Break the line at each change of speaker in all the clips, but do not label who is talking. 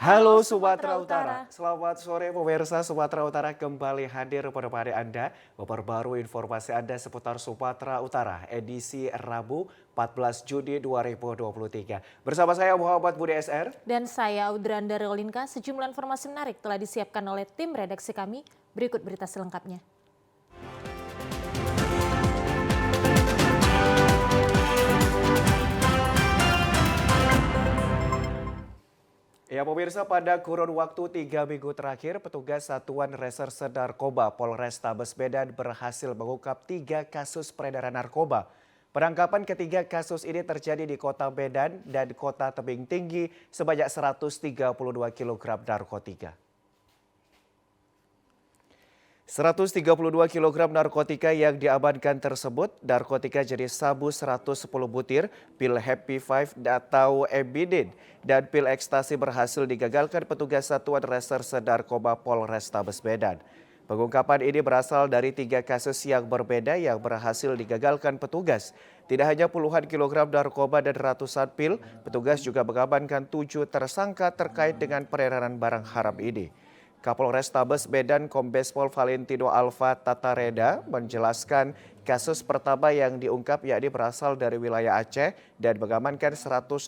Halo Sumatera Utara, selamat sore pemirsa. Sumatera Utara kembali hadir pada Anda memperbarui informasi Anda seputar Sumatera Utara edisi Rabu 14 Juni 2023. Bersama saya Muhammad Budi SR.
Dan saya Audrandar Rolinka. Sejumlah informasi menarik telah disiapkan oleh tim redaksi kami. Berikut berita selengkapnya.
Ya pemirsa, pada kurun waktu 3 minggu terakhir, petugas Satuan Reserse Narkoba Polrestabes Medan berhasil mengungkap 3 kasus peredaran narkoba. Penangkapan ketiga kasus ini terjadi di Kota Medan dan Kota Tebing Tinggi sebanyak 132 kg narkotika. 132 kg narkotika yang diamankan tersebut, narkotika jenis sabu 110 butir, pil Happy Five atau Embidin, dan pil ekstasi berhasil digagalkan petugas Satuan Reserse Narkoba Polrestabes Medan. Pengungkapan ini berasal dari 3 kasus yang berbeda yang berhasil digagalkan petugas. Tidak hanya puluhan kilogram narkoba dan ratusan pil, petugas juga mengamankan 7 tersangka terkait dengan peredaran barang haram ini. Kapolrestabes Medan Kombes Pol Valentino Alfa Tatareda menjelaskan kasus pertama yang diungkap yakni berasal dari wilayah Aceh dan mengamankan 120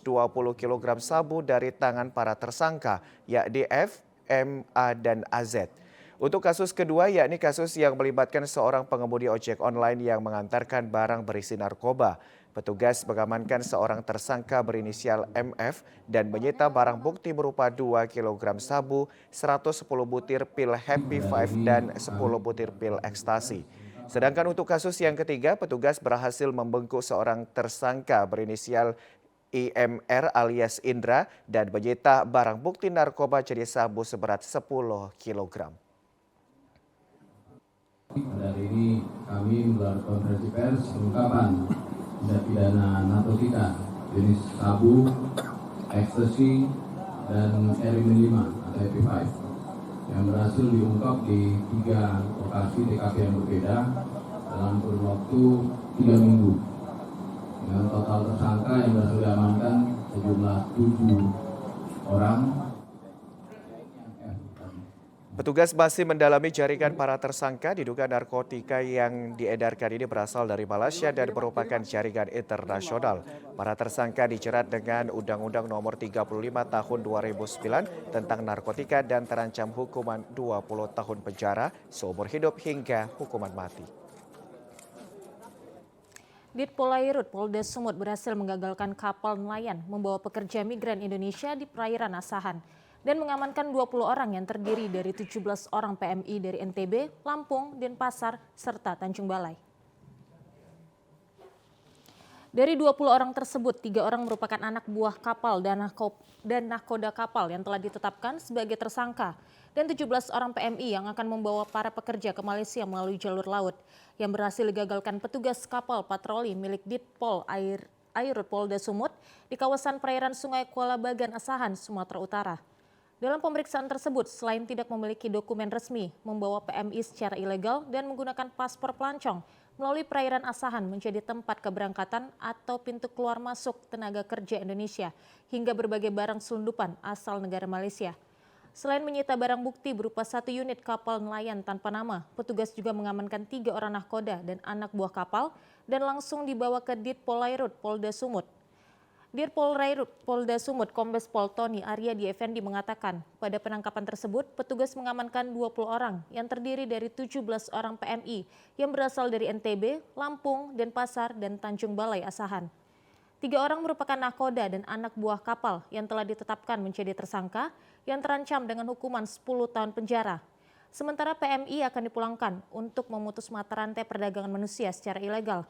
kg sabu dari tangan para tersangka yakni F, M, A, dan AZ. Untuk kasus kedua yakni kasus yang melibatkan seorang pengemudi ojek online yang mengantarkan barang berisi narkoba. Petugas mengamankan seorang tersangka berinisial MF dan menyita barang bukti berupa 2 kg sabu, 110 butir pil Happy Five dan 10 butir pil ekstasi. Sedangkan untuk kasus yang ketiga, petugas berhasil membengkuk seorang tersangka berinisial IMR alias Indra dan menyita barang bukti narkoba jenis sabu seberat 10 kg.
Pada hari ini kami menggelar konferensi pers pengungkapan tindak pidana narkotika jenis sabu, ekstasi, dan heroin 5 atau Happy Five yang berhasil diungkap di 3 lokasi TKP yang berbeda dalam kurun waktu 3 minggu. Dengan total tersangka yang berhasil diamankan sejumlah 7 orang.
Petugas masih mendalami jaringan para tersangka. Diduga narkotika yang diedarkan ini berasal dari Malaysia dan merupakan jaringan internasional. Para tersangka dijerat dengan Undang-Undang Nomor 35 Tahun 2009 tentang narkotika dan terancam hukuman 20 tahun penjara, seumur hidup hingga hukuman mati.
Ditpolairut Polda Sumut berhasil menggagalkan kapal nelayan membawa pekerja migran Indonesia di perairan Asahan dan mengamankan 20 orang yang terdiri dari 17 orang PMI dari NTB, Lampung, Denpasar, serta Tanjung Balai. Dari 20 orang tersebut, 3 orang merupakan anak buah kapal dan nahkoda kapal yang telah ditetapkan sebagai tersangka, dan 17 orang PMI yang akan membawa para pekerja ke Malaysia melalui jalur laut yang berhasil digagalkan petugas kapal patroli milik Ditpol Airut Polda Sumut di kawasan perairan Sungai Kuala Bagan Asahan, Sumatera Utara. Dalam pemeriksaan tersebut, selain tidak memiliki dokumen resmi, membawa PMI secara ilegal dan menggunakan paspor pelancong melalui perairan Asahan menjadi tempat keberangkatan atau pintu keluar masuk tenaga kerja Indonesia hingga berbagai barang selundupan asal negara Malaysia. Selain menyita barang bukti berupa 1 unit kapal nelayan tanpa nama, petugas juga mengamankan 3 orang nahkoda dan anak buah kapal dan langsung dibawa ke Ditpolairut Polda Sumut. Ditpolairut Polda Sumut Kombes Pol Tony Aryadi Effendi mengatakan, pada penangkapan tersebut petugas mengamankan 20 orang yang terdiri dari 17 orang PMI yang berasal dari NTB, Lampung, Denpasar, dan Tanjung Balai Asahan. 3 orang merupakan nahkoda dan anak buah kapal yang telah ditetapkan menjadi tersangka yang terancam dengan hukuman 10 tahun penjara. Sementara PMI akan dipulangkan untuk memutus mata rantai perdagangan manusia secara ilegal.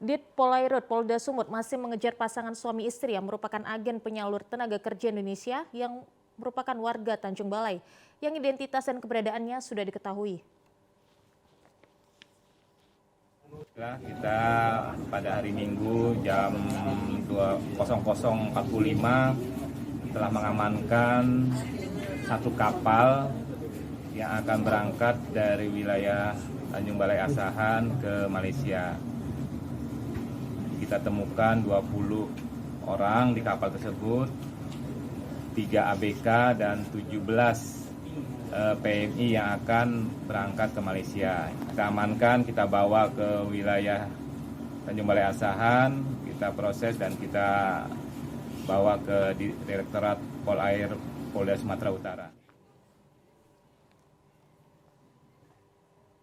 Ditpolairut Polda Sumut masih mengejar pasangan suami istri yang merupakan agen penyalur tenaga kerja Indonesia yang merupakan warga Tanjung Balai yang identitas dan keberadaannya sudah diketahui.
Kita pada hari Minggu jam 00.45 telah mengamankan 1 kapal yang akan berangkat dari wilayah Tanjung Balai Asahan ke Malaysia. Kita temukan 20 orang di kapal tersebut 3 ABK dan 17 PMI yang akan berangkat ke Malaysia. Kita amankan, kita bawa ke wilayah Tanjung Balai Asahan, kita proses dan kita bawa ke Direktorat Polair Polda Sumatera Utara.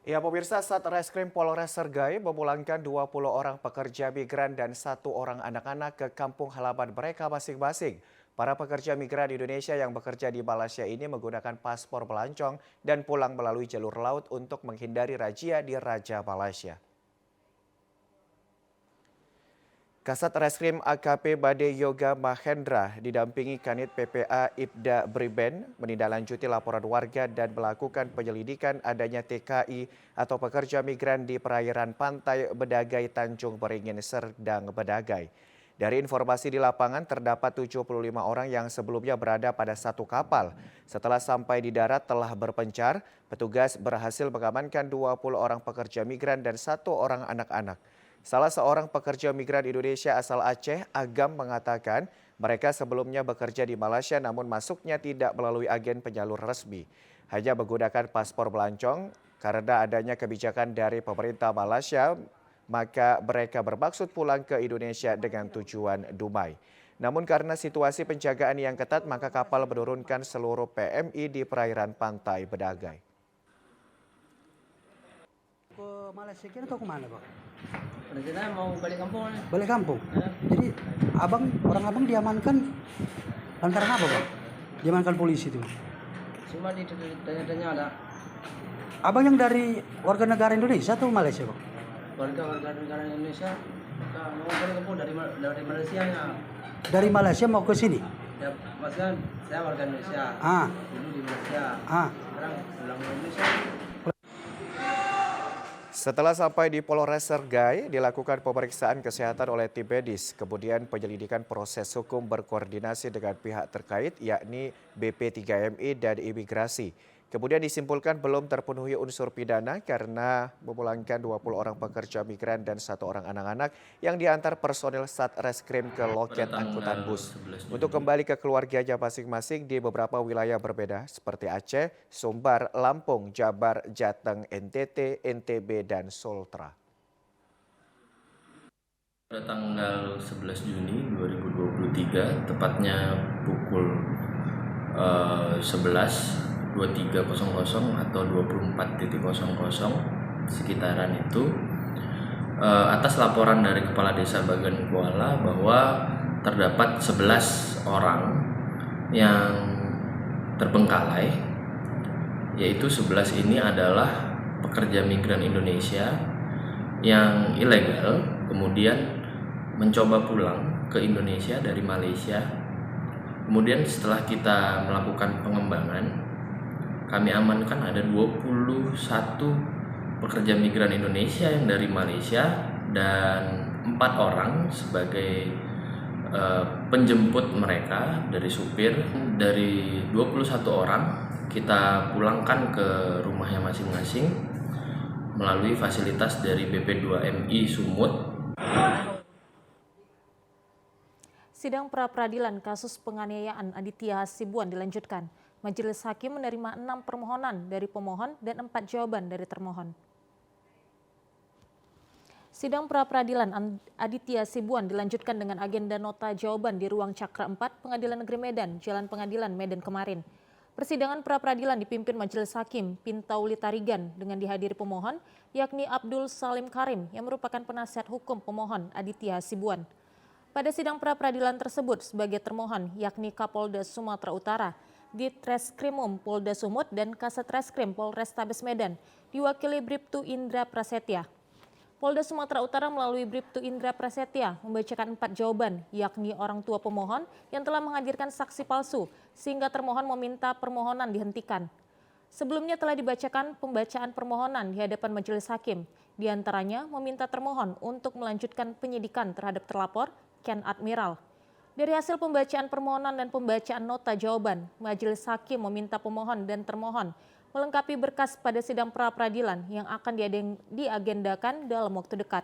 Ya pemirsa, Satreskrim Polres Sergai memulangkan 20 orang pekerja migran dan 1 orang anak-anak ke kampung halaman mereka masing-masing. Para pekerja migran Indonesia yang bekerja di Malaysia ini menggunakan paspor pelancong dan pulang melalui jalur laut untuk menghindari razia di Raja Malaysia. Kasat Reskrim AKP Bade Yoga Mahendra didampingi Kanit PPA Ibda Briben menindaklanjuti laporan warga dan melakukan penyelidikan adanya TKI atau pekerja migran di perairan pantai Bedagai Tanjung Beringin Serdang Bedagai. Dari informasi di lapangan terdapat 75 orang yang sebelumnya berada pada satu kapal. Setelah sampai di darat telah berpencar, petugas berhasil mengamankan 20 orang pekerja migran dan 1 orang anak-anak. Salah seorang pekerja migran Indonesia asal Aceh, Agam, mengatakan mereka sebelumnya bekerja di Malaysia namun masuknya tidak melalui agen penyalur resmi. Hanya menggunakan paspor pelancong karena adanya kebijakan dari pemerintah Malaysia, maka mereka bermaksud pulang ke Indonesia dengan tujuan Dumai. Namun karena situasi penjagaan yang ketat, maka kapal menurunkan seluruh PMI di perairan pantai Bedagai.
Ke Malaysia kira atau kemana, Pak?
Rencana mau balik kampung nih.
Balik kampung? Jadi orang abang diamankan lantaran apa, Pak? Diamankan polisi itu?
Cuma ditanya-tanya ada
Abang yang dari warga negara Indonesia atau Malaysia, Pak?
warga negara Indonesia mau balik kampung dari Malaysia nya.
Dari Malaysia mau ke sini?
Ya, maksudnya saya warga Indonesia. Dulu di Malaysia. Sekarang pulang ke Indonesia.
Setelah sampai di Polres Sergai, dilakukan pemeriksaan kesehatan oleh tim medis, kemudian penyelidikan proses hukum berkoordinasi dengan pihak terkait yakni BP3MI dan Imigrasi. Kemudian disimpulkan belum terpenuhi unsur pidana karena memulangkan 20 orang pekerja migran dan 1 orang anak-anak yang diantar personil Satreskrim ke loket angkutan bus untuk kembali ke keluarganya masing-masing di beberapa wilayah berbeda seperti Aceh, Sumbar, Lampung, Jabar, Jateng, NTT, NTB, dan Sultra.
Pada tanggal 11 Juni 2023, tepatnya pukul 11.23.00 atau 24.00 sekitaran itu, atas laporan dari Kepala Desa Bagan Kuala bahwa terdapat 11 orang yang terbengkalai, yaitu 11 ini adalah pekerja migran Indonesia yang ilegal, kemudian mencoba pulang ke Indonesia dari Malaysia. Kemudian setelah kita melakukan pengembangan, kami amankan ada 21 pekerja migran Indonesia yang dari Malaysia dan 4 orang sebagai penjemput mereka dari supir. Dari 21 orang kita pulangkan ke rumahnya masing-masing melalui fasilitas dari BP2MI Sumut.
Sidang pra-peradilan kasus penganiayaan Aditya Hasibuan dilanjutkan. Majelis Hakim menerima 6 permohonan dari pemohon dan 4 jawaban dari termohon. Sidang pra-peradilan Aditya Hasibuan dilanjutkan dengan agenda nota jawaban di ruang Cakra 4 Pengadilan Negeri Medan, Jalan Pengadilan Medan kemarin. Persidangan pra-peradilan dipimpin Majelis Hakim Pintauli Tarigan dengan dihadiri pemohon yakni Abdul Salim Karim yang merupakan penasihat hukum pemohon Aditya Hasibuan. Pada sidang pra-peradilan tersebut sebagai termohon yakni Kapolda Sumatera Utara, Ditreskrimum Polda Sumut dan Kasat Reskrim Polrestabes Medan diwakili Bribtu Indra Prasetya. Polda Sumatera Utara melalui Bribtu Indra Prasetya membacakan 4 jawaban yakni orang tua pemohon yang telah menghadirkan saksi palsu sehingga termohon meminta permohonan dihentikan. Sebelumnya telah dibacakan pembacaan permohonan di hadapan Majelis Hakim, diantaranya meminta termohon untuk melanjutkan penyidikan terhadap terlapor Ken Admiral. Dari hasil pembacaan permohonan dan pembacaan nota jawaban, Majelis Hakim meminta pemohon dan termohon melengkapi berkas pada sidang pra-peradilan yang akan diagendakan dalam waktu dekat.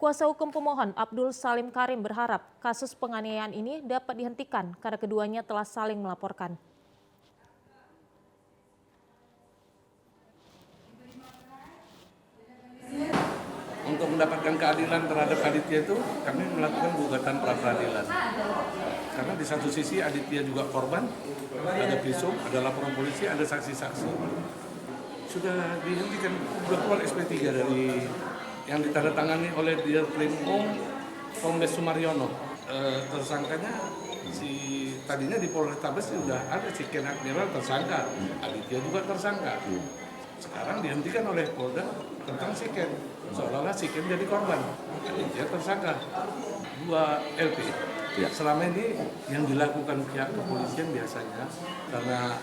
Kuasa hukum pemohon Abdul Salim Karim berharap kasus penganiayaan ini dapat dihentikan karena keduanya telah saling melaporkan.
Untuk mendapatkan keadilan terhadap Aditya itu kami melakukan gugatan pra peradilan. Karena di satu sisi Aditya juga korban, ada visum, ada laporan polisi, ada saksi-saksi. Sudah dihentikan, sudah keluar SP3 dari yang ditandatangani oleh Dirkrim Kombes Sumaryono. Tersangkanya tadinya di Polrestabes sudah ada si Ken Admiral tersangka, Aditya juga tersangka. Sekarang dihentikan oleh Polda tentang si Ken, seolah-olah si Ken jadi korban, Aditya tersangka. 2 LP. Selama ini yang dilakukan pihak kepolisian biasanya karena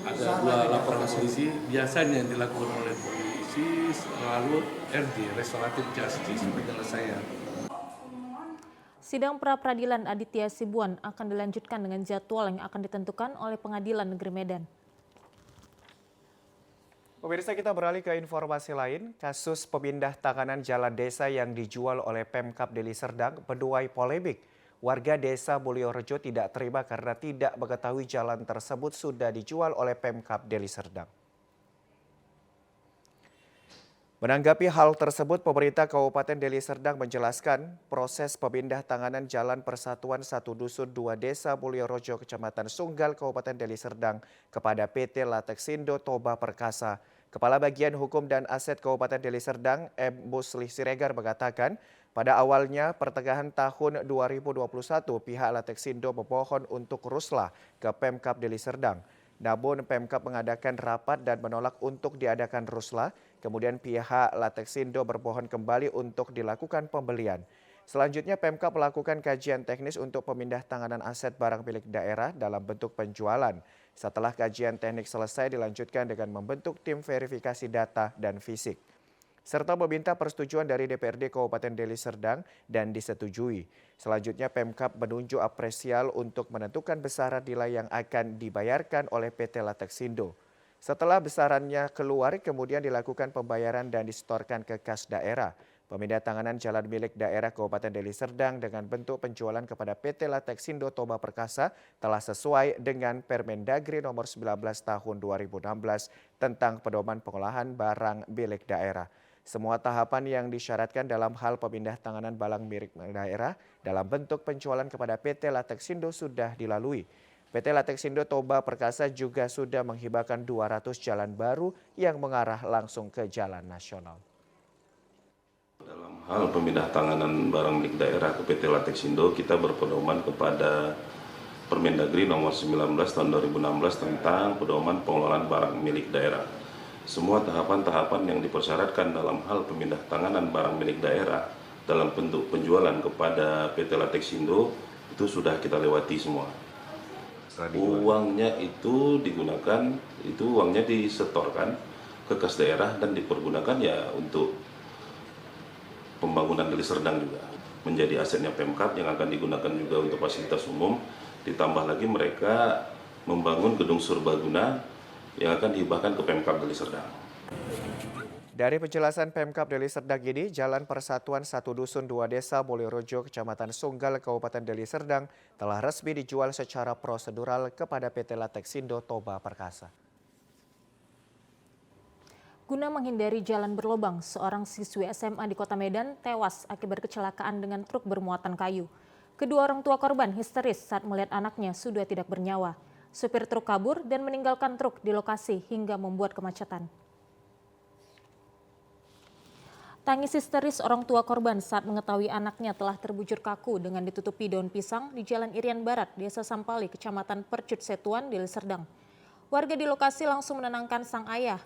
ada 2 laporan polisi, biasanya yang dilakukan oleh polisi selalu RJ, Restoratif Justice, penyelesaian.
Sidang pra-peradilan Aditya Sibuan akan dilanjutkan dengan jadwal yang akan ditentukan oleh Pengadilan Negeri Medan.
Pemirsa, kita beralih ke informasi lain. Kasus pemindah tanganan jalan desa yang dijual oleh Pemkab Deli Serdang menuai polemik. Warga desa Mulyorejo tidak terima karena tidak mengetahui jalan tersebut sudah dijual oleh Pemkab Deli Serdang. Menanggapi hal tersebut, pemerintah Kabupaten Deli Serdang menjelaskan proses pemindah tanganan Jalan Persatuan 1 Dusun 2 Desa Mulyorejo, Kecamatan Sunggal, Kabupaten Deli Serdang kepada PT Latexindo Toba Perkasa. Kepala Bagian Hukum dan Aset Kabupaten Deli Serdang, M. Muslih Siregar mengatakan, pada awalnya pertengahan tahun 2021 pihak Latexindo memohon untuk ruslah ke Pemkab Deli Serdang. Namun Pemkab mengadakan rapat dan menolak untuk diadakan ruslah. Kemudian pihak Latexindo bermohon kembali untuk dilakukan pembelian. Selanjutnya Pemkab melakukan kajian teknis untuk pemindah tanganan aset barang milik daerah dalam bentuk penjualan. Setelah kajian teknik selesai dilanjutkan dengan membentuk tim verifikasi data dan fisik, serta meminta persetujuan dari DPRD Kabupaten Deli Serdang dan disetujui. Selanjutnya Pemkab menunjuk apresial untuk menentukan besaran nilai yang akan dibayarkan oleh PT Latexindo. Setelah besarannya keluar, kemudian dilakukan pembayaran dan disetorkan ke kas daerah. Pemindah tanganan jalan milik daerah Kabupaten Deli Serdang dengan bentuk penjualan kepada PT Latexindo Toba Perkasa telah sesuai dengan Permendagri nomor 19 tahun 2016 tentang pedoman pengolahan barang milik daerah. Semua tahapan yang disyaratkan dalam hal pemindah tanganan barang milik daerah dalam bentuk penjualan kepada PT Latexindo sudah dilalui. PT Latexindo Toba Perkasa juga sudah menghibahkan 200 jalan baru yang mengarah langsung ke jalan nasional.
Dalam hal pemindah tanganan barang milik daerah ke PT Latexindo, kita berpedoman kepada Permendagri nomor 19 tahun 2016 tentang pedoman pengelolaan barang milik daerah. Semua tahapan-tahapan yang dipersyaratkan dalam hal pemindah tanganan barang milik daerah dalam bentuk penjualan kepada PT Latexindo itu sudah kita lewati semua. Uangnya itu digunakan, itu uangnya disetorkan ke kas daerah dan dipergunakan ya untuk pembangunan Deli Serdang juga. Menjadi asetnya Pemkab yang akan digunakan juga untuk fasilitas umum. Ditambah lagi mereka membangun gedung serbaguna yang akan dihibahkan ke Pemkab Deli Serdang.
Dari penjelasan Pemkab Deli Serdang ini, Jalan Persatuan 1 Dusun 2 Desa Mulyorejo, Kecamatan Sunggal, Kabupaten Deli Serdang telah resmi dijual secara prosedural kepada PT Latexindo Toba Perkasa.
Guna menghindari jalan berlobang, seorang siswi SMA di Kota Medan tewas akibat kecelakaan dengan truk bermuatan kayu. Kedua orang tua korban histeris saat melihat anaknya sudah tidak bernyawa. Supir truk kabur dan meninggalkan truk di lokasi hingga membuat kemacetan. Tangis histeris orang tua korban saat mengetahui anaknya telah terbujur kaku dengan ditutupi daun pisang di Jalan Irian Barat, Desa Sampali, Kecamatan Percut Setuan, Deli Serdang. Warga di lokasi langsung menenangkan sang ayah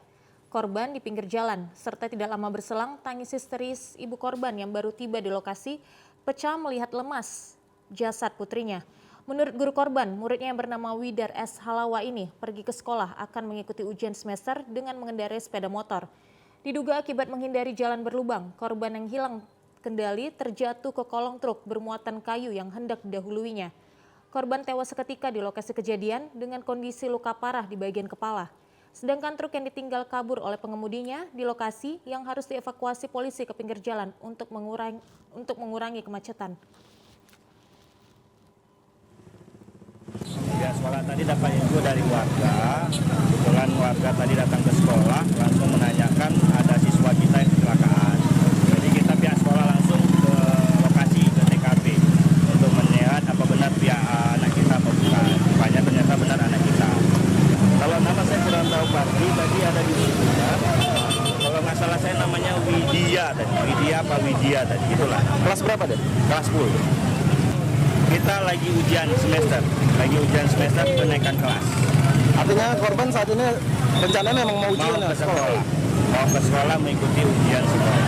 korban di pinggir jalan, serta tidak lama berselang tangis histeris ibu korban yang baru tiba di lokasi pecah melihat lemas jasad putrinya. Menurut guru korban, muridnya yang bernama Widar S. Halawa ini pergi ke sekolah akan mengikuti ujian semester dengan mengendarai sepeda motor. Diduga akibat menghindari jalan berlubang, korban yang hilang kendali terjatuh ke kolong truk bermuatan kayu yang hendak didahuluinya. Korban tewas seketika di lokasi kejadian dengan kondisi luka parah di bagian kepala. Sedangkan truk yang ditinggal kabur oleh pengemudinya di lokasi yang harus dievakuasi polisi ke pinggir jalan untuk mengurangi kemacetan.
Ya, sekolah tadi dapat info dari warga. Kebetulan warga tadi datang ke sekolah langsung menanyakan ada siswa kita yang kecelakaan. Jadi kita pihak sekolah langsung ke lokasi, ke TKP untuk melihat apa benar pihak anak kita atau bukan. Rupanya ternyata benar anak kita. Kalau nama saya kurang tahu pasti, tadi ada di sini. Kalau nggak salah saya namanya Widya tadi. Widya apa Widya tadi, itulah. Kelas berapa deh? Kelas 10. Kita lagi ujian semester kenaikan kelas.
Artinya korban saat ini rencananya memang mau ujian
ke sekolah. Mau ke sekolah mengikuti ujian sekolah.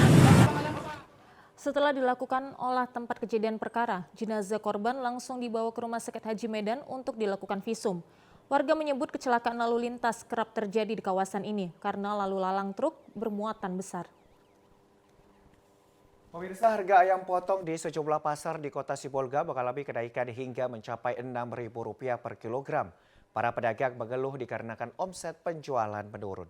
Setelah dilakukan olah tempat kejadian perkara, jenazah korban langsung dibawa ke Rumah Sakit Haji Medan untuk dilakukan visum. Warga menyebut kecelakaan lalu lintas kerap terjadi di kawasan ini karena lalu lalang truk bermuatan besar.
Pemirsa, harga ayam potong di sejumlah pasar di Kota Sibolga mengalami kenaikan hingga mencapai Rp6.000 per kilogram. Para pedagang mengeluh dikarenakan omset penjualan menurun.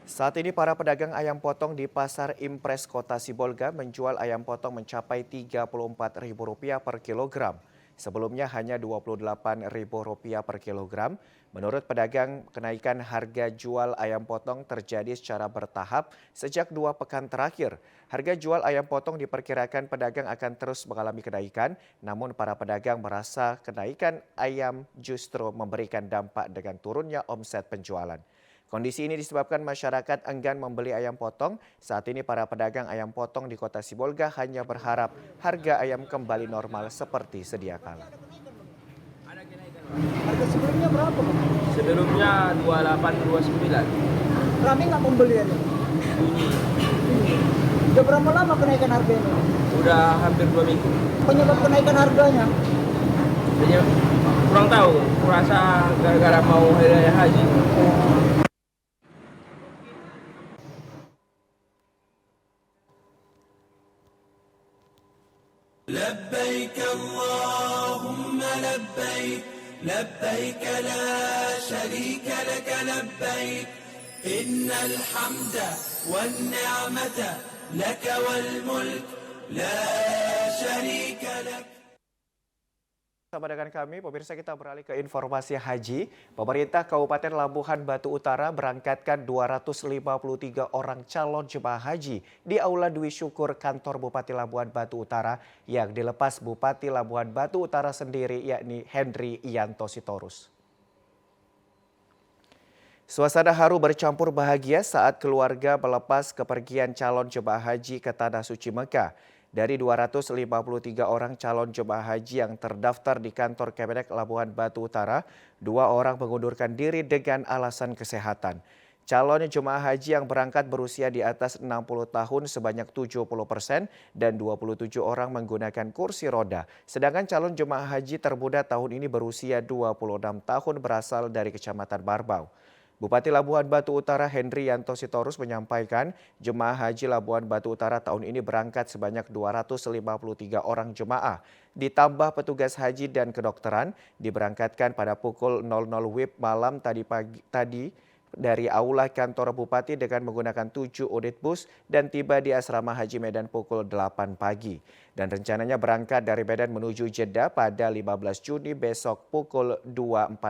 Saat ini para pedagang ayam potong di Pasar Impres Kota Sibolga menjual ayam potong mencapai Rp34.000 per kilogram. Sebelumnya hanya Rp28.000 per kilogram. Menurut pedagang, kenaikan harga jual ayam potong terjadi secara bertahap sejak 2 pekan terakhir. Harga jual ayam potong diperkirakan pedagang akan terus mengalami kenaikan, namun para pedagang merasa kenaikan ayam justru memberikan dampak dengan turunnya omset penjualan. Kondisi ini disebabkan masyarakat enggan membeli ayam potong. Saat ini para pedagang ayam potong di Kota Sibolga hanya berharap harga ayam kembali normal seperti sedia kala.
Harga sebelumnya berapa? Sebelumnya 28, 29.
Rame nggak pembeliannya? Udah berapa lama kenaikan harganya?
Udah hampir 2 minggu.
Penyebab kenaikan harganya?
Kurang tahu, kurasa gara-gara mau hari raya haji.
لبيك اللهم لبيك لبيك لا شريك لك لبيك إن الحمد والنعمة لك والملك لا شريك لك.
Bersama dengan kami, pemirsa, kita beralih ke informasi haji. Pemerintah Kabupaten Labuhan Batu Utara berangkatkan 253 orang calon jemaah haji di Aula Dwi Syukur kantor Bupati Labuhan Batu Utara yang dilepas Bupati Labuhan Batu Utara sendiri, yakni Henry Ianto Sitorus. Suasana haru bercampur bahagia saat keluarga melepas kepergian calon jemaah haji ke Tanah Suci Mekah. Dari 253 orang calon jemaah haji yang terdaftar di kantor Kemenek Labuhan Batu Utara, 2 orang mengundurkan diri dengan alasan kesehatan. Calon jemaah haji yang berangkat berusia di atas 60 tahun sebanyak 70% dan 27 orang menggunakan kursi roda. Sedangkan calon jemaah haji termuda tahun ini berusia 26 tahun berasal dari Kecamatan Barbau. Bupati Labuhan Batu Utara Henry Ianto Sitorus menyampaikan jemaah haji Labuhan Batu Utara tahun ini berangkat sebanyak 253 orang jemaah. Ditambah petugas haji dan kedokteran diberangkatkan pada pukul 00 WIB malam tadi dari aula kantor Bupati dengan menggunakan 7 unit bus dan tiba di Asrama Haji Medan pukul 8 pagi. Dan rencananya berangkat dari Medan menuju Jeddah pada 15 Juni besok pukul 2.45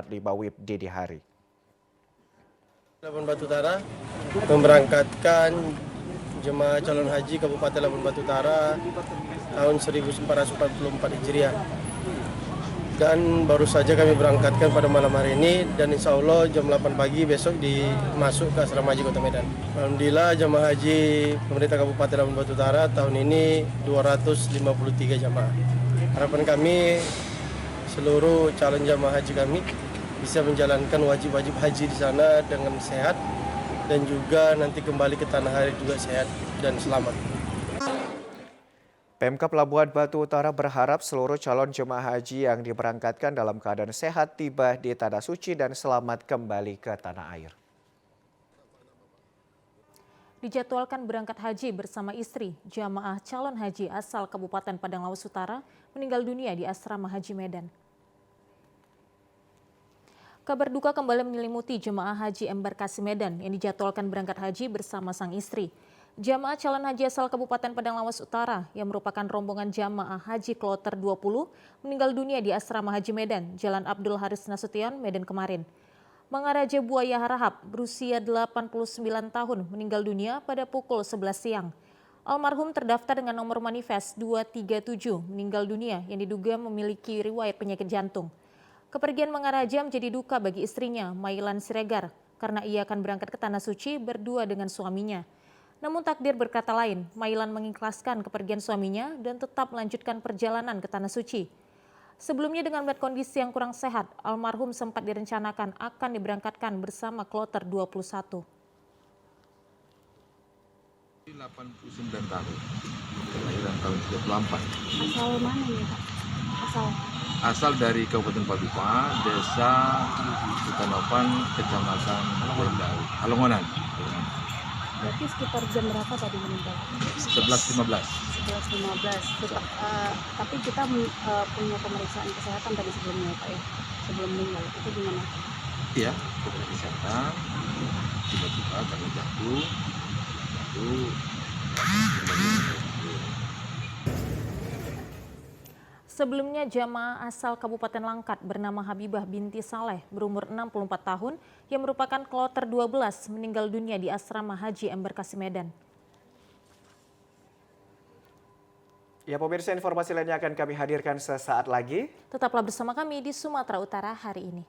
WIB dini hari.
Labuhan Batu Utara memberangkatkan jemaah calon haji Kabupaten Labuhan Batu Utara tahun 1444 Hijriah. Dan baru saja kami berangkatkan pada malam hari ini dan insya Allah jam 8 pagi besok dimasuk ke Asrama Haji Kota Medan. Alhamdulillah jemaah haji pemerintah Kabupaten Labuhan Batu Utara tahun ini 253 jemaah. Harapan kami seluruh calon jemaah haji kami bisa menjalankan wajib-wajib haji di sana dengan sehat dan juga nanti kembali ke tanah air juga sehat dan selamat.
Pemkab Labuhan Batu Utara berharap seluruh calon jemaah haji yang diberangkatkan dalam keadaan sehat tiba di Tanah Suci dan selamat kembali ke tanah air.
Dijadwalkan berangkat haji bersama istri, jamaah calon haji asal Kabupaten Padang Lawas Utara meninggal dunia di Asrama Haji Medan. Kabar duka kembali menyelimuti jemaah haji embarkasi Medan yang dijadwalkan berangkat haji bersama sang istri. Jamaah calon haji asal Kabupaten Padang Lawas Utara yang merupakan rombongan jamaah haji kloter 20 meninggal dunia di asrama haji Medan, Jalan Abdul Haris Nasution, Medan kemarin. Mangaraja Buaya Harahap berusia 89 tahun meninggal dunia pada pukul 11 siang. Almarhum terdaftar dengan nomor manifest 237 meninggal dunia yang diduga memiliki riwayat penyakit jantung. Kepergian Mangaraja menjadi duka bagi istrinya, Mailan Siregar, karena ia akan berangkat ke Tanah Suci berdua dengan suaminya. Namun takdir berkata lain, Mailan mengikhlaskan kepergian suaminya dan tetap melanjutkan perjalanan ke Tanah Suci. Sebelumnya dengan melihat kondisi yang kurang sehat, almarhum sempat direncanakan akan diberangkatkan bersama kloter 21.
89 tahun, kelahiran tahun 34.
Asal mana nih Pak?
Asal dari Kabupaten Paduka, Desa Sukanopan, Kecamatan Halongonan.
Berarti sekitar jam berapa tadi meninggal?
11.15.
11.15. Tapi kita punya pemeriksaan kesehatan tadi sebelumnya Pak ya? Sebelum meninggal, itu gimana?
Iya, pemeriksaan kesehatan. Tiba-tiba kami jatuh.
Sebelumnya jamaah asal Kabupaten Langkat bernama Habibah binti Saleh berumur 64 tahun yang merupakan kloter 12 meninggal dunia di asrama haji embarkasi Medan.
Ya pemirsa, informasi lainnya akan kami hadirkan sesaat lagi.
Tetaplah bersama kami di Sumatera Utara hari ini.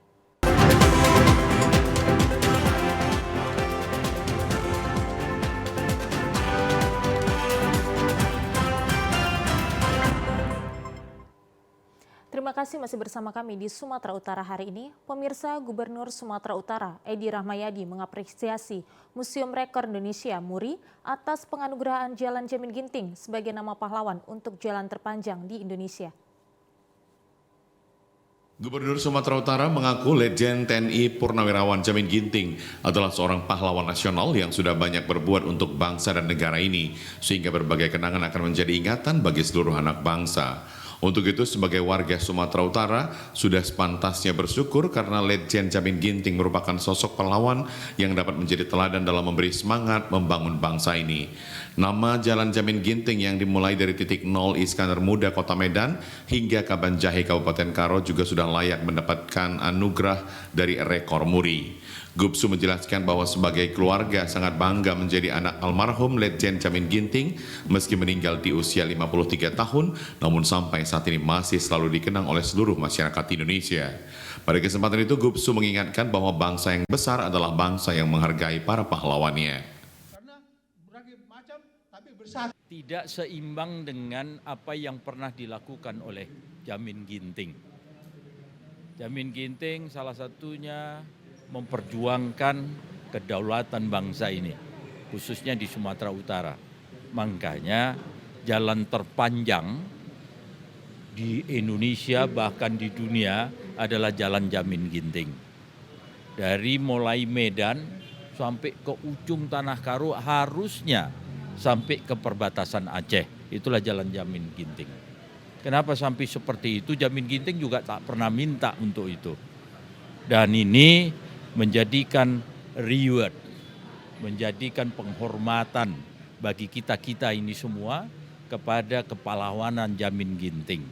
Terima kasih masih bersama kami di Sumatera Utara hari ini. Pemirsa, Gubernur Sumatera Utara Edi Rahmayadi mengapresiasi Museum Rekor Indonesia MURI atas penganugerahan Jalan Jamin Ginting sebagai nama pahlawan untuk jalan terpanjang di Indonesia.
Gubernur Sumatera Utara mengaku Letjen TNI Purnawirawan Jamin Ginting adalah seorang pahlawan nasional yang sudah banyak berbuat untuk bangsa dan negara ini, sehingga berbagai kenangan akan menjadi ingatan bagi seluruh anak bangsa. Untuk itu, sebagai warga Sumatera Utara, sudah sepantasnya bersyukur karena Letjen Jamin Ginting merupakan sosok pahlawan yang dapat menjadi teladan dalam memberi semangat membangun bangsa ini. Nama Jalan Jamin Ginting yang dimulai dari titik 0 Iskandar Muda Kota Medan hingga Kabanjahe Kabupaten Karo juga sudah layak mendapatkan anugerah dari Rekor MURI. Gubsu menjelaskan bahwa sebagai keluarga sangat bangga menjadi anak almarhum Letjen Jamin Ginting meski meninggal di usia 53 tahun, namun sampai saat ini masih selalu dikenang oleh seluruh masyarakat Indonesia. Pada kesempatan itu, Gubsu mengingatkan bahwa bangsa yang besar adalah bangsa yang menghargai para pahlawannya.
Tidak seimbang dengan apa yang pernah dilakukan oleh Jamin Ginting. Jamin Ginting salah satunya memperjuangkan kedaulatan bangsa ini, khususnya di Sumatera Utara. Makanya jalan terpanjang di Indonesia bahkan di dunia adalah Jalan Jamin Ginting. Dari mulai Medan sampai ke ujung Tanah Karo, harusnya sampai ke perbatasan Aceh. Itulah Jalan Jamin Ginting. Kenapa sampai seperti itu? Jamin Ginting juga tak pernah minta untuk itu. Dan ini menjadikan reward, menjadikan penghormatan bagi kita-kita ini semua kepada kepahlawanan Jamin Ginting.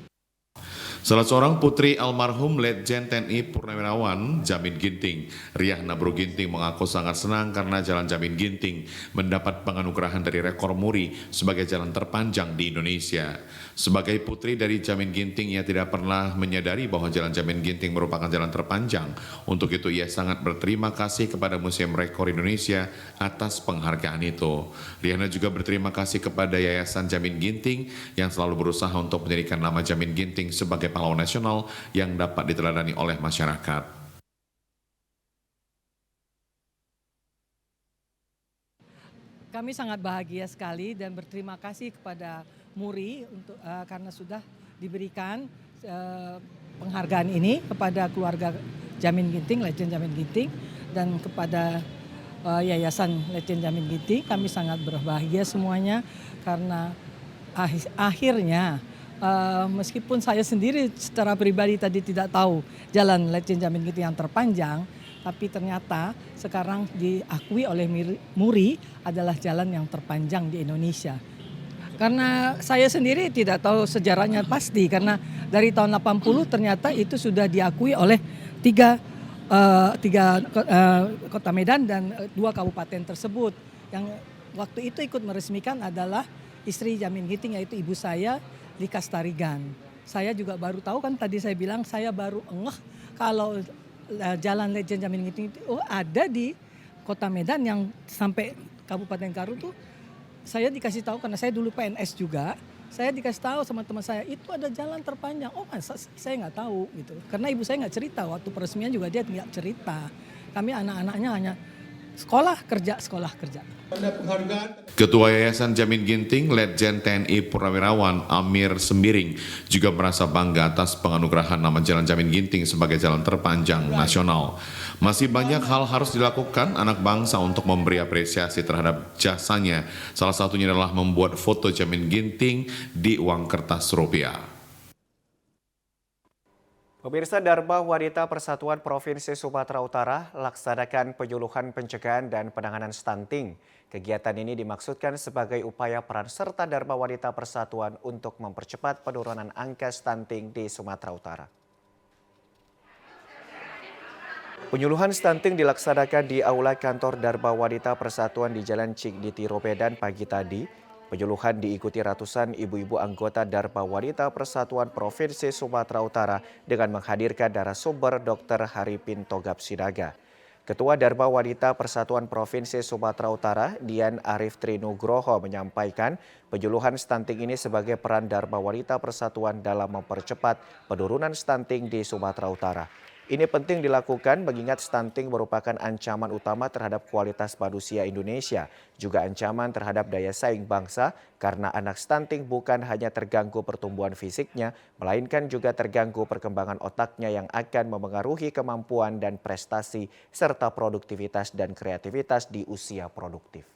Salah seorang putri almarhum Letjen TNI Purnawirawan Jamin Ginting, Riah Nabro Ginting, mengaku sangat senang karena Jalan Jamin Ginting mendapat penganugerahan dari Rekor MURI sebagai jalan terpanjang di Indonesia. Sebagai putri dari Jamin Ginting, ia tidak pernah menyadari bahwa Jalan Jamin Ginting merupakan jalan terpanjang. Untuk itu ia sangat berterima kasih kepada Museum Rekor Indonesia atas penghargaan itu. Riana juga berterima kasih kepada Yayasan Jamin Ginting yang selalu berusaha untuk menjadikan nama Jamin Ginting sebagai pahlawan nasional yang dapat diteladani oleh masyarakat.
Kami sangat bahagia sekali dan berterima kasih kepada MURI untuk karena sudah diberikan penghargaan ini kepada keluarga Jamin Ginting, Letjen Jamin Ginting, dan kepada Yayasan Letjen Jamin Ginting. Kami sangat berbahagia semuanya karena akhirnya meskipun saya sendiri secara pribadi tadi tidak tahu jalan Letjen Jamin Ginting yang terpanjang, tapi ternyata sekarang diakui oleh MURI adalah jalan yang terpanjang di Indonesia. Karena saya sendiri tidak tahu sejarahnya pasti, karena dari tahun 80 ternyata itu sudah diakui oleh tiga kota Medan dan 2 kabupaten tersebut. Yang waktu itu ikut meresmikan adalah istri Jamin Ginting, yaitu ibu saya, Lika Starigan. Saya juga baru tahu, kan tadi saya bilang saya baru ngeh kalau jalan Letjen Jamin Ginting itu ada di kota Medan, yang sampai Kabupaten Karu tuh saya dikasih tahu, karena saya dulu PNS juga, saya dikasih tahu sama teman saya itu ada jalan terpanjang. Oh, saya nggak tahu gitu, karena ibu saya nggak cerita waktu peresmian juga, dia nggak cerita. Kami anak-anaknya hanya sekolah kerja.
Ketua Yayasan Jamin Ginting, Letjen TNI Purnawirawan Amir Sembiring juga merasa bangga atas penganugerahan nama Jalan Jamin Ginting sebagai jalan terpanjang nasional. Masih banyak hal harus dilakukan anak bangsa untuk memberi apresiasi terhadap jasanya. Salah satunya adalah membuat foto Jamin Ginting di uang kertas rupiah.
Pemirsa, Dharma Wanita Persatuan Provinsi Sumatera Utara laksanakan penyuluhan pencegahan dan penanganan stunting. Kegiatan ini dimaksudkan sebagai upaya peran serta Dharma Wanita Persatuan untuk mempercepat penurunan angka stunting di Sumatera Utara. Penyuluhan stunting dilaksanakan di Aula Kantor Dharma Wanita Persatuan di Jalan Cikditi Robedan pagi tadi. Penyuluhan diikuti ratusan ibu-ibu anggota Dharma Wanita Persatuan Provinsi Sumatera Utara dengan menghadirkan narasumber Dr. Haripin Togap Sidaga. Ketua Dharma Wanita Persatuan Provinsi Sumatera Utara, Dian Arif Trinugroho, menyampaikan penyuluhan stunting ini sebagai peran Dharma Wanita Persatuan dalam mempercepat penurunan stunting di Sumatera Utara. Ini penting dilakukan mengingat stunting merupakan ancaman utama terhadap kualitas manusia Indonesia, juga ancaman terhadap daya saing bangsa karena anak stunting bukan hanya terganggu pertumbuhan fisiknya, melainkan juga terganggu perkembangan otaknya yang akan memengaruhi kemampuan dan prestasi serta produktivitas dan kreativitas di usia produktif.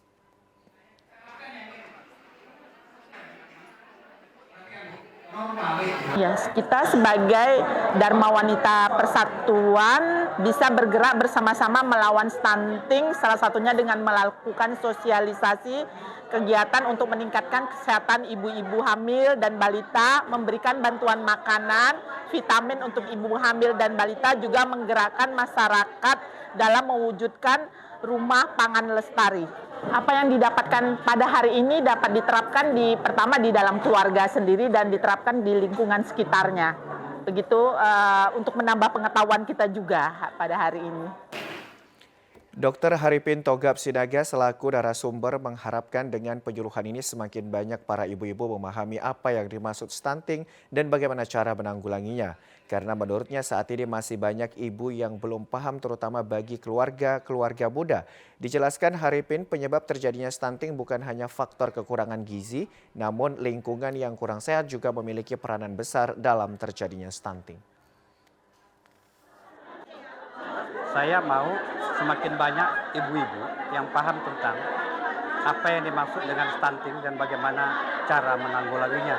Ya, kita sebagai Dharma Wanita Persatuan bisa bergerak bersama-sama melawan stunting, salah satunya dengan melakukan sosialisasi kegiatan untuk meningkatkan kesehatan ibu-ibu hamil dan balita, memberikan bantuan makanan, vitamin untuk ibu hamil dan balita, juga menggerakkan masyarakat dalam mewujudkan rumah pangan lestari. Apa yang didapatkan pada hari ini dapat diterapkan pertama di dalam keluarga sendiri dan diterapkan di lingkungan sekitarnya. Begitu untuk menambah pengetahuan kita juga pada hari ini.
Dr. Haripin Togap Sidaga selaku narasumber mengharapkan dengan penyuluhan ini semakin banyak para ibu-ibu memahami apa yang dimaksud stunting dan bagaimana cara menanggulanginya. Karena menurutnya saat ini masih banyak ibu yang belum paham, terutama bagi keluarga muda. Dijelaskan Haripin, penyebab terjadinya stunting bukan hanya faktor kekurangan gizi, namun lingkungan yang kurang sehat juga memiliki peranan besar dalam terjadinya stunting.
Saya mau semakin banyak ibu-ibu yang paham tentang apa yang dimaksud dengan stunting dan bagaimana cara menanggulanginya.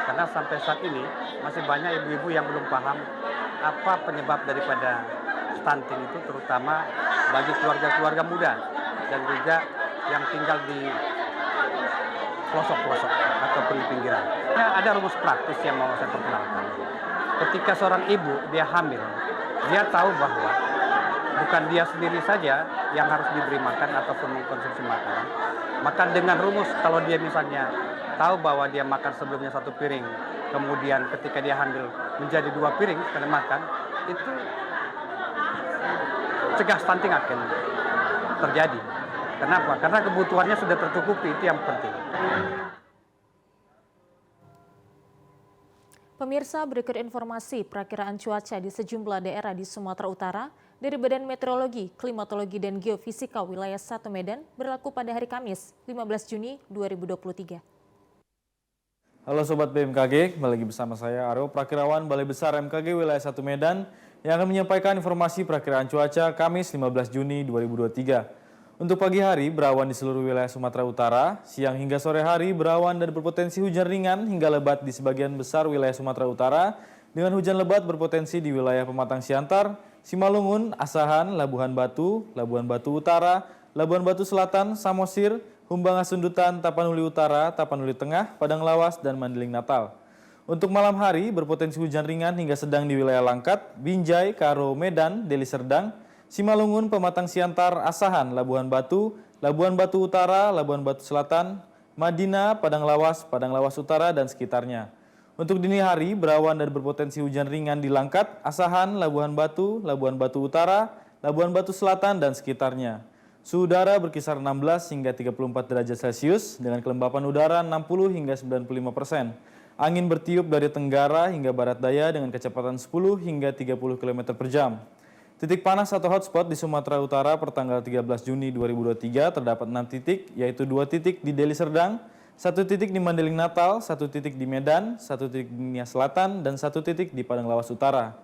Karena sampai saat ini masih banyak ibu-ibu yang belum paham apa penyebab daripada stunting itu, terutama bagi keluarga-keluarga muda dan juga yang tinggal di pelosok-pelosok ataupun di pinggiran. Ada rumus praktis yang mau saya perkenalkan. Ketika seorang ibu dia hamil, dia tahu bahwa bukan dia sendiri saja yang harus diberi makan ataupun mengkonsumsi makanan. Maka dengan rumus, kalau dia misalnya tahu bahwa dia makan sebelumnya 1 piring, kemudian ketika dia hamil menjadi 2 piring sekali makan, itu cegah stunting akan terjadi. Kenapa? Karena kebutuhannya sudah tercukupi, itu yang penting.
Pemirsa, berikut informasi perakiraan cuaca di sejumlah daerah di Sumatera Utara dari Badan Meteorologi, Klimatologi, dan Geofisika wilayah 1 Medan berlaku pada hari Kamis, 15 Juni 2023.
Halo Sobat BMKG, kembali lagi bersama saya Aryo, Prakirawan Balai Besar MKG wilayah 1 Medan yang akan menyampaikan informasi perakiraan cuaca Kamis 15 Juni 2023. Untuk pagi hari, berawan di seluruh wilayah Sumatera Utara. Siang hingga sore hari, berawan dan berpotensi hujan ringan hingga lebat di sebagian besar wilayah Sumatera Utara, dengan hujan lebat berpotensi di wilayah Pematang Siantar, Simalungun, Asahan, Labuhan Batu Utara, Labuhan Batu Selatan, Samosir, Humbang Asundutan, Tapanuli Utara, Tapanuli Tengah, Padang Lawas, dan Mandeling Natal. Untuk malam hari, berpotensi hujan ringan hingga sedang di wilayah Langkat, Binjai, Karo, Medan, Deli Serdang, Simalungun, Pematang Siantar, Asahan, Labuhan Batu Utara, Labuhan Batu Selatan, Madinah, Padang Lawas Utara, dan sekitarnya. Untuk dini hari, berawan dan berpotensi hujan ringan di Langkat, Asahan, Labuhan Batu Utara, Labuhan Batu Selatan, dan sekitarnya. Suhu udara berkisar 16 hingga 34 derajat Celcius dengan kelembapan udara 60 hingga 95%. Angin bertiup dari tenggara hingga barat daya dengan kecepatan 10 hingga 30 km per jam. Titik panas atau hotspot di Sumatera Utara pertanggal 13 Juni 2023 terdapat 6 titik, yaitu 2 titik di Deli Serdang, 1 titik di Mandeling Natal, 1 titik di Medan, 1 titik di Nias Selatan, dan 1 titik di Padang Lawas Utara.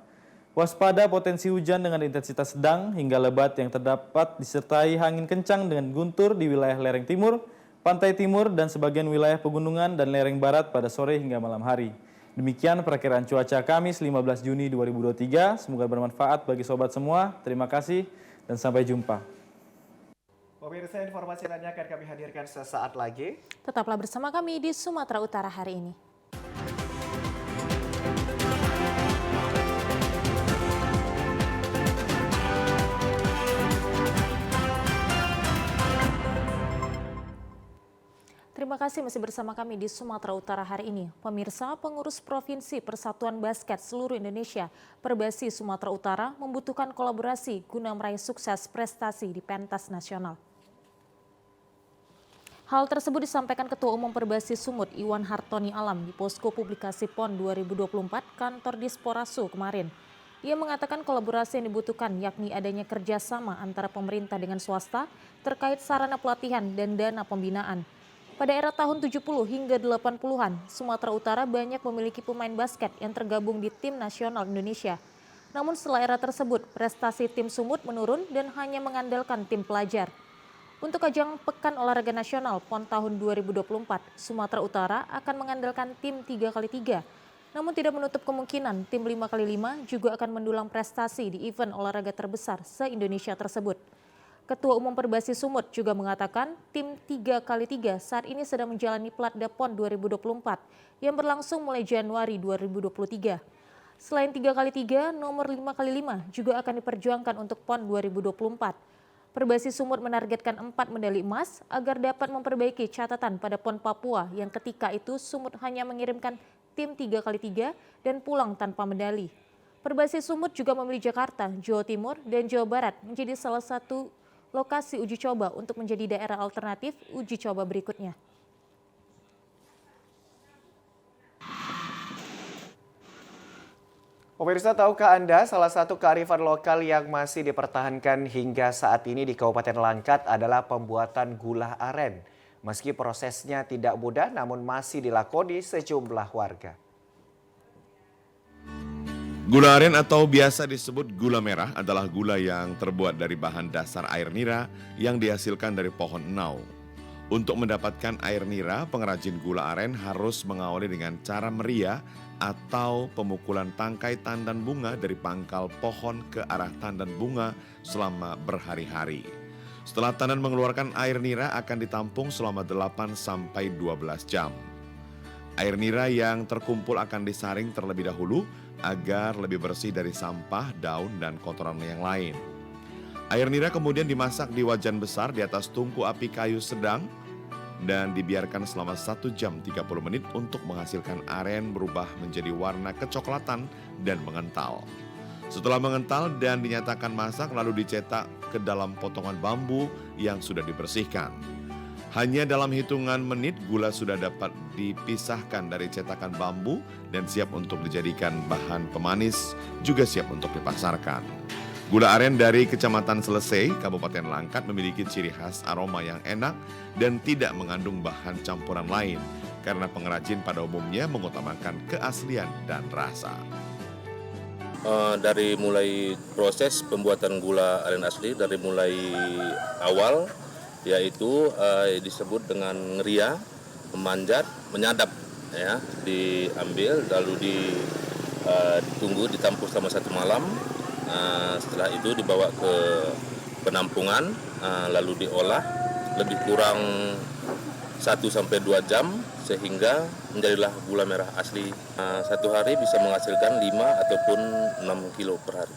Waspada potensi hujan dengan intensitas sedang hingga lebat yang terdapat disertai angin kencang dengan guntur di wilayah lereng timur, pantai timur, dan sebagian wilayah pegunungan dan lereng barat pada sore hingga malam hari. Demikian perakiraan cuaca Kamis 15 Juni 2023. Semoga bermanfaat bagi sobat semua. Terima kasih dan sampai jumpa.
Pemirsa, informasi lainnya akan kami hadirkan sesaat lagi.
Tetaplah bersama kami di Sumatera Utara hari ini. Terima kasih masih bersama kami di Sumatera Utara hari ini. Pemirsa, pengurus Provinsi Persatuan Basket seluruh Indonesia, Perbasi Sumatera Utara membutuhkan kolaborasi guna meraih sukses prestasi di pentas nasional. Hal tersebut disampaikan Ketua Umum Perbasi Sumut Iwan Hartoni Alam di Posko Publikasi PON 2024 kantor Disporasu kemarin. Ia mengatakan kolaborasi yang dibutuhkan yakni adanya kerjasama antara pemerintah dengan swasta terkait sarana pelatihan dan dana pembinaan. Pada era tahun 70 hingga 80-an, Sumatera Utara banyak memiliki pemain basket yang tergabung di tim nasional Indonesia. Namun setelah era tersebut, prestasi tim Sumut menurun dan hanya mengandalkan tim pelajar. Untuk ajang Pekan Olahraga Nasional PON tahun 2024, Sumatera Utara akan mengandalkan tim 3x3. Namun tidak menutup kemungkinan tim 5x5 juga akan mendulang prestasi di event olahraga terbesar se-Indonesia tersebut. Ketua Umum Perbasi Sumut juga mengatakan tim 3x3 saat ini sedang menjalani Platda PON 2024 yang berlangsung mulai Januari 2023. Selain 3x3, nomor 5x5 juga akan diperjuangkan untuk PON 2024. Perbasi Sumut menargetkan 4 medali emas agar dapat memperbaiki catatan pada PON Papua yang ketika itu Sumut hanya mengirimkan tim 3x3 dan pulang tanpa medali. Perbasi Sumut juga memilih Jakarta, Jawa Timur, dan Jawa Barat menjadi salah satu lokasi uji coba untuk menjadi daerah alternatif uji coba berikutnya.
Pemirsa, tahukah Anda salah satu kearifan lokal yang masih dipertahankan hingga saat ini di Kabupaten Langkat adalah pembuatan gula aren. Meski prosesnya tidak mudah namun masih dilakoni sejumlah warga.
Gula aren atau biasa disebut gula merah adalah gula yang terbuat dari bahan dasar air nira yang dihasilkan dari pohon enau. Untuk mendapatkan air nira, pengrajin gula aren harus mengawali dengan cara meria atau pemukulan tangkai tandan bunga dari pangkal pohon ke arah tandan bunga selama berhari-hari. Setelah tandan mengeluarkan air nira akan ditampung selama 8-12 jam. Air nira yang terkumpul akan disaring terlebih dahulu agar lebih bersih dari sampah, daun, dan kotoran yang lain. Air nira kemudian dimasak di wajan besar di atas tungku api kayu sedang dan dibiarkan selama 1 jam 30 menit untuk menghasilkan aren berubah menjadi warna kecoklatan dan mengental. Setelah mengental dan dinyatakan masak lalu dicetak ke dalam potongan bambu yang sudah dibersihkan. Hanya dalam hitungan menit gula sudah dapat dipisahkan dari cetakan bambu dan siap untuk dijadikan bahan pemanis, juga siap untuk dipasarkan. Gula aren dari Kecamatan Selesai, Kabupaten Langkat memiliki ciri khas aroma yang enak dan tidak mengandung bahan campuran lain karena pengrajin pada umumnya mengutamakan keaslian dan rasa.
Dari mulai proses pembuatan gula aren asli, dari mulai awal yaitu disebut dengan ngeria, memanjat, menyadap, ya, diambil lalu ditunggu, ditampung selama 1 malam. Setelah itu dibawa ke penampungan, lalu diolah lebih kurang 1-2 jam sehingga menjadilah gula merah asli. 1 hari bisa menghasilkan 5 ataupun 6 kilo per hari.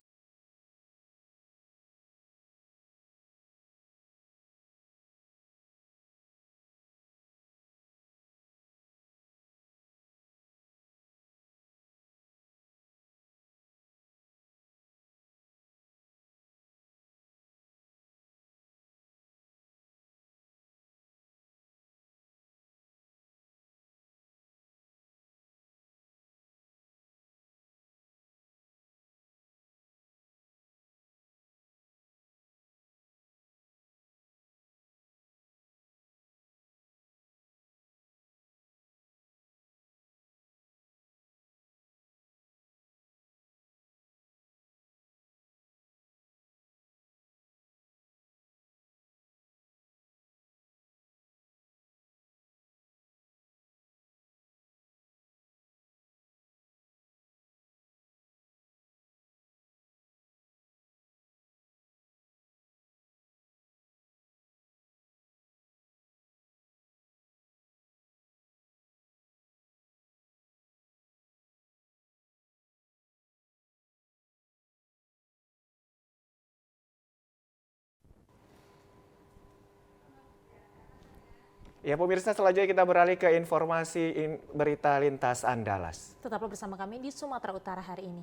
Ya pemirsa, selanjutnya kita beralih ke informasi berita lintas Andalas.
Tetaplah bersama kami di Sumatera Utara hari ini.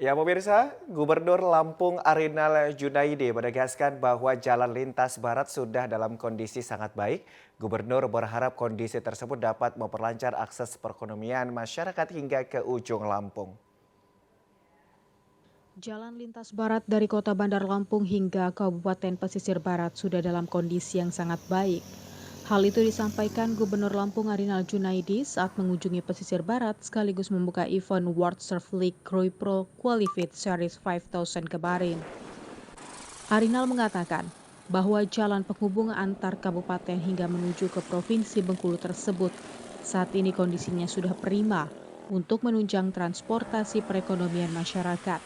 Ya pemirsa, Gubernur Lampung Arinal Junaidi menegaskan bahwa jalan lintas barat sudah dalam kondisi sangat baik. Gubernur berharap kondisi tersebut dapat memperlancar akses perekonomian masyarakat hingga ke ujung Lampung.
Jalan lintas barat dari Kota Bandar Lampung hingga Kabupaten Pesisir Barat sudah dalam kondisi yang sangat baik. Hal itu disampaikan Gubernur Lampung Arinal Junaidi saat mengunjungi Pesisir Barat sekaligus membuka event World Surf League Krui Pro Qualified Series 5000 kemarin. Arinal mengatakan bahwa jalan penghubung antar kabupaten hingga menuju ke Provinsi Bengkulu tersebut saat ini kondisinya sudah prima untuk menunjang transportasi perekonomian masyarakat.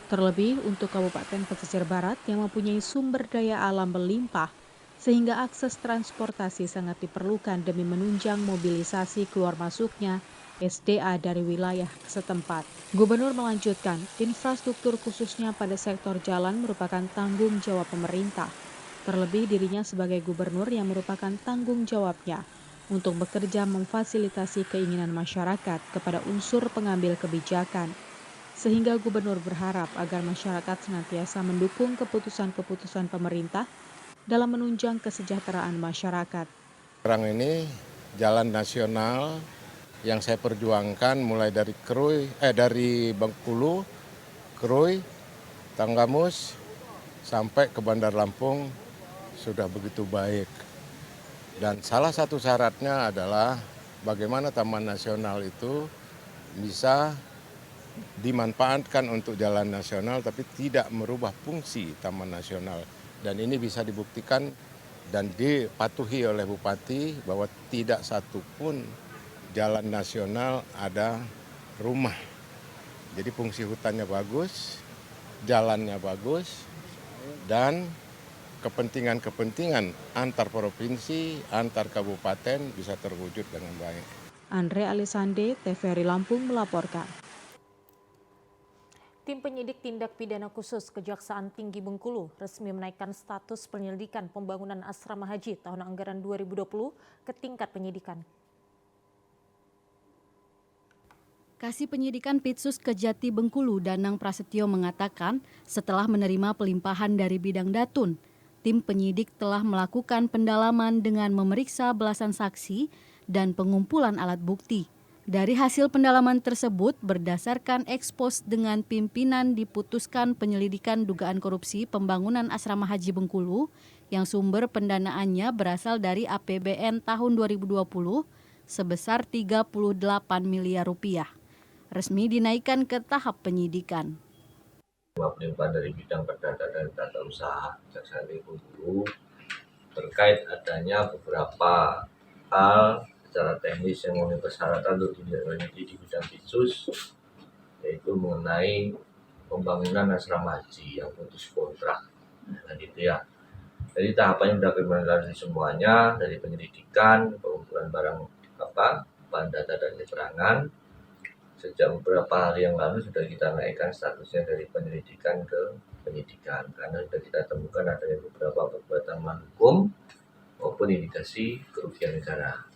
Terlebih untuk Kabupaten Pesisir Barat yang mempunyai sumber daya alam berlimpah, sehingga akses transportasi sangat diperlukan demi menunjang mobilisasi keluar masuknya SDA dari wilayah setempat. Gubernur melanjutkan, infrastruktur khususnya pada sektor jalan merupakan tanggung jawab pemerintah. Terlebih dirinya sebagai gubernur yang merupakan tanggung jawabnya untuk bekerja memfasilitasi keinginan masyarakat kepada unsur pengambil kebijakan. Sehingga gubernur berharap agar masyarakat senantiasa mendukung keputusan-keputusan pemerintah dalam menunjang kesejahteraan masyarakat.
Sekarang ini jalan nasional yang saya perjuangkan mulai dari dari Bengkulu, Krui, Tanggamus sampai ke Bandar Lampung sudah begitu baik. Dan salah satu syaratnya adalah bagaimana Taman Nasional itu bisa dimanfaatkan untuk jalan nasional tapi tidak merubah fungsi Taman Nasional. Dan ini bisa dibuktikan dan dipatuhi oleh Bupati bahwa tidak satupun jalan nasional ada rumah. Jadi fungsi hutannya bagus, jalannya bagus, dan kepentingan-kepentingan antar provinsi, antar kabupaten bisa terwujud dengan baik.
Andre Alisande, TVRI Lampung melaporkan.
Tim penyidik tindak pidana khusus Kejaksaan Tinggi Bengkulu resmi menaikkan status penyelidikan pembangunan asrama haji tahun anggaran 2020 ke tingkat penyidikan.
Kasih Penyidikan Pitsus Kejati Bengkulu Danang Prasetyo mengatakan setelah menerima pelimpahan dari bidang Datun, tim penyidik telah melakukan pendalaman dengan memeriksa belasan saksi dan pengumpulan alat bukti. Dari hasil pendalaman tersebut, berdasarkan ekspos dengan pimpinan diputuskan penyelidikan dugaan korupsi pembangunan asrama haji Bengkulu yang sumber pendanaannya berasal dari APBN tahun 2020 sebesar 38 miliar rupiah. Resmi dinaikkan ke tahap penyidikan.
Pelimpahan dari bidang perdata dan tata usaha Kejaksaan Negeri Bengkulu terkait adanya beberapa hal secara teknis yang memenuhi persyaratan untuk ditindaklanjuti di bidang Pitsus, yaitu mengenai pembangunan asrama haji yang putus kontrak. Nah gitu ya. Jadi tahapannya sudah kami semuanya, dari penyelidikan, pengumpulan bahan data dan keterangan. Sejak beberapa hari yang lalu sudah kita naikkan statusnya dari penyelidikan ke penyidikan, karena sudah kita temukan adanya beberapa perbuatan melawan hukum maupun indikasi kerugian negara.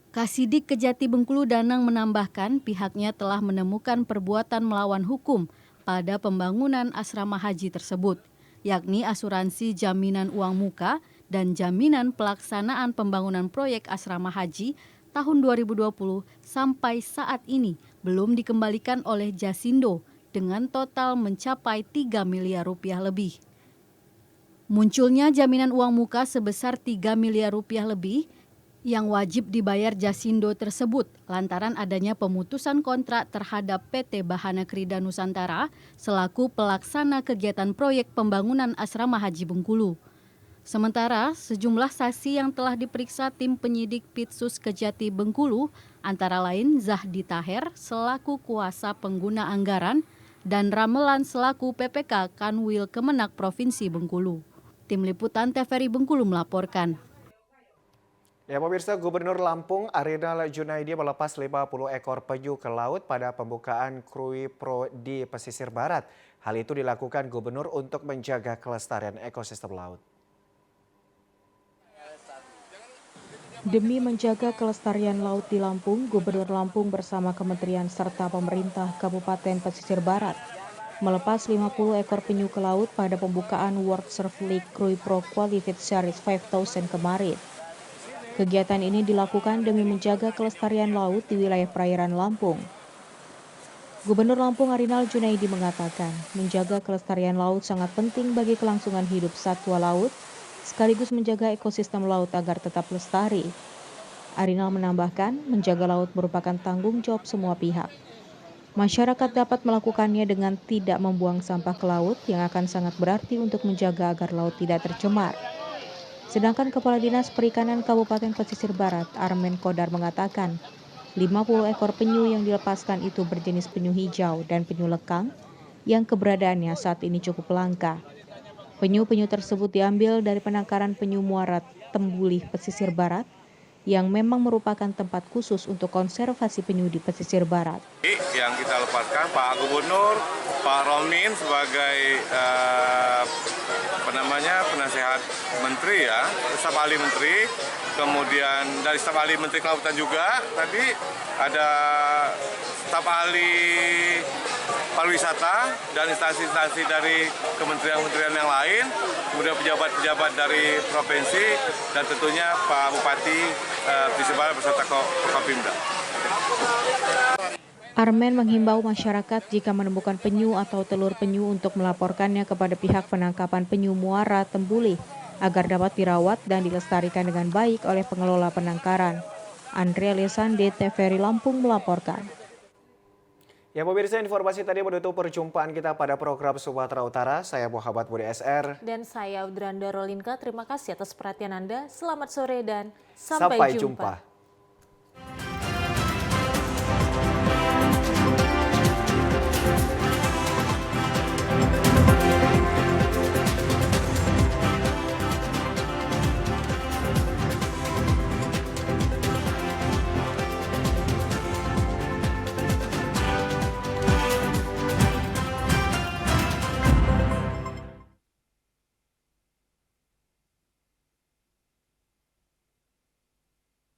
Kasidik Kejati Bengkulu Danang menambahkan pihaknya telah menemukan perbuatan melawan hukum pada pembangunan asrama haji tersebut, yakni asuransi jaminan uang muka dan jaminan pelaksanaan pembangunan proyek asrama haji tahun 2020 sampai saat ini belum dikembalikan oleh Jasindo dengan total mencapai 3 miliar rupiah lebih. Munculnya jaminan uang muka sebesar 3 miliar rupiah lebih yang wajib dibayar Jasindo tersebut lantaran adanya pemutusan kontrak terhadap PT Bahana Krida Nusantara selaku pelaksana kegiatan proyek pembangunan asrama haji Bengkulu. Sementara sejumlah saksi yang telah diperiksa tim penyidik Pitsus Kejati Bengkulu antara lain Zahdi Taher selaku kuasa pengguna anggaran dan Ramelan selaku PPK Kanwil Kemenak Provinsi Bengkulu. Tim Liputan TVRI Bengkulu melaporkan.
Ya pemirsa, Gubernur Lampung Arinal Junaidi melepas 50 ekor penyu ke laut pada pembukaan Krui Pro di pesisir barat. Hal itu dilakukan Gubernur untuk menjaga kelestarian ekosistem laut.
Demi menjaga kelestarian laut di Lampung, Gubernur Lampung bersama Kementerian serta pemerintah Kabupaten Pesisir Barat melepas 50 ekor penyu ke laut pada pembukaan World Surf League Krui Pro Qualified Series 5000 kemarin. Kegiatan ini dilakukan demi menjaga kelestarian laut di wilayah perairan Lampung. Gubernur Lampung Arinal Junaidi mengatakan, menjaga kelestarian laut sangat penting bagi kelangsungan hidup satwa laut, sekaligus menjaga ekosistem laut agar tetap lestari. Arinal menambahkan, menjaga laut merupakan tanggung jawab semua pihak. Masyarakat dapat melakukannya dengan tidak membuang sampah ke laut yang akan sangat berarti untuk menjaga agar laut tidak tercemar. Sedangkan Kepala Dinas Perikanan Kabupaten Pesisir Barat, Armen Kodar mengatakan, 50 ekor penyu yang dilepaskan itu berjenis penyu hijau dan penyu lekang yang keberadaannya saat ini cukup langka. Penyu-penyu tersebut diambil dari penangkaran penyu muara Tembulih Pesisir Barat yang memang merupakan tempat khusus untuk konservasi penyu di pesisir barat.
Yang kita lepaskan Pak Gubernur, Pak Romin sebagai penasehat Menteri ya, staf ahli Menteri, kemudian dari staf ahli Menteri Kelautan juga, tadi ada staf ahli pariwisata dan instansi-instansi dari kementerian-kementerian yang lain, kemudian pejabat-pejabat dari provinsi, dan tentunya Pak Bupati Pesisir Barat beserta Kokapimda.
Armen menghimbau masyarakat jika menemukan penyu atau telur penyu untuk melaporkannya kepada pihak penangkapan penyu muara Tembulih agar dapat dirawat dan dilestarikan dengan baik oleh pengelola penangkaran. Andrea Lesande, TVRI Lampung melaporkan.
Ya pemirsa, informasi tadi menutup perjumpaan kita pada program Sumatera Utara. Saya Muhammad Budi SR.
Dan saya Udranda Rolinka. Terima kasih atas perhatian Anda. Selamat sore dan sampai jumpa.